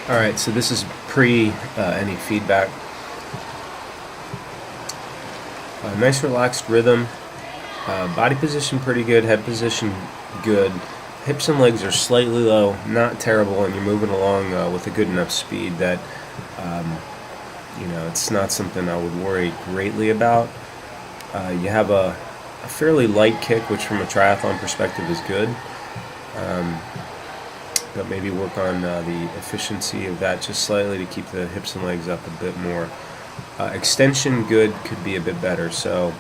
Alright, so this is pre any feedback. Nice relaxed rhythm. Body position pretty good, head position good. Hips and legs are slightly low, not terrible, and you're moving along with a good enough speed that it's not something I would worry greatly about. You have a fairly light kick, which from a triathlon perspective is good. But maybe work on the efficiency of that just slightly to keep the hips and legs up a bit more. Extension good, could be a bit better. So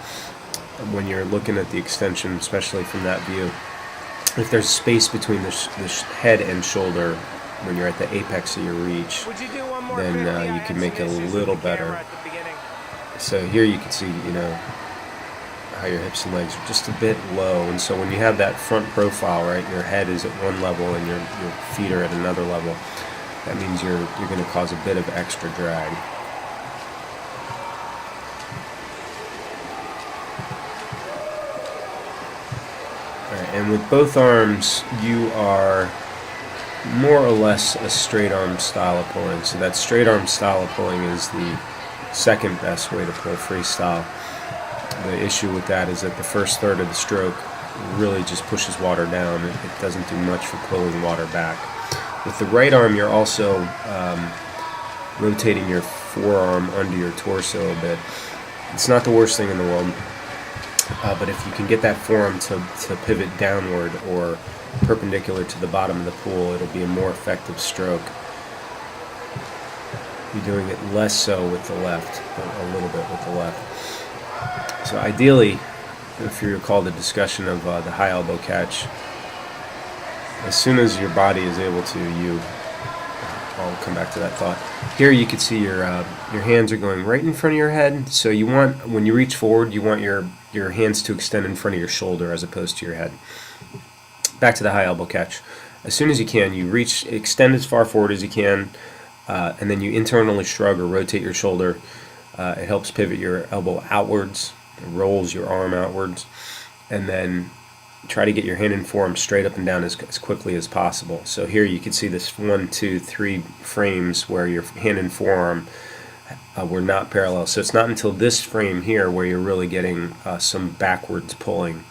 when you're looking at the extension, especially from that view, if there's space between the head and shoulder when you're at the apex of your reach, then you can make it a little better. So here you can see, how your hips and legs are just a bit low, and so when you have that front profile, right, your head is at one level and your feet are at another level, that means you're going to cause a bit of extra drag. Alright, and with both arms you are more or less a straight arm style of pulling. So that straight arm style of pulling is the second best way to pull freestyle. The issue with that is that the first third of the stroke really just pushes water down. It doesn't do much for pulling water back. With the right arm, you're also rotating your forearm under your torso a bit. It's not the worst thing in the world, but if you can get that forearm to pivot downward or perpendicular to the bottom of the pool, it'll be a more effective stroke. You're doing it less so with the left, but a little bit with the left. So ideally, if you recall the discussion of the high elbow catch, as soon as your body is able to, I'll come back to that thought. Here you can see your hands are going right in front of your head. So you want, when you reach forward, you want your hands to extend in front of your shoulder as opposed to your head. Back to the high elbow catch. As soon as you can, you extend as far forward as you can, and then you internally shrug or rotate your shoulder. It helps pivot your elbow outwards, it rolls your arm outwards, and then try to get your hand and forearm straight up and down as quickly as possible. So here you can see this 1, 2, 3 frames where your hand and forearm were not parallel. So it's not until this frame here where you're really getting some backwards pulling.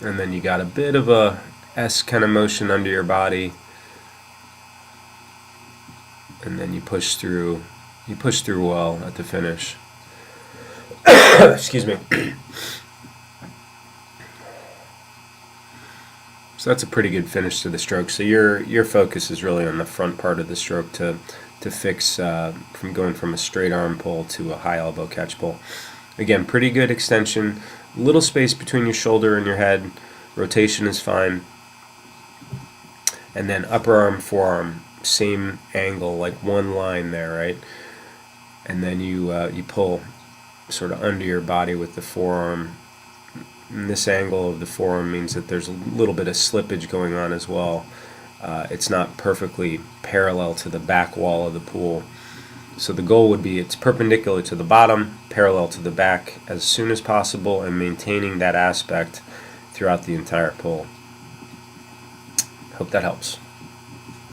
And then you got a bit of a S kind of motion under your body. And then you push through well at the finish. Excuse me. So that's a pretty good finish to the stroke. So your focus is really on the front part of the stroke to fix from going from a straight arm pull to a high elbow catch pull. Again, pretty good extension, little space between your shoulder and your head, rotation is fine, and then upper arm, forearm, same angle, like one line there, right? And then you pull sort of under your body with the forearm. And this angle of the forearm means that there's a little bit of slippage going on as well. It's not perfectly parallel to the back wall of the pool. So the goal would be it's perpendicular to the bottom, parallel to the back as soon as possible, and maintaining that aspect throughout the entire pool. Hope that helps.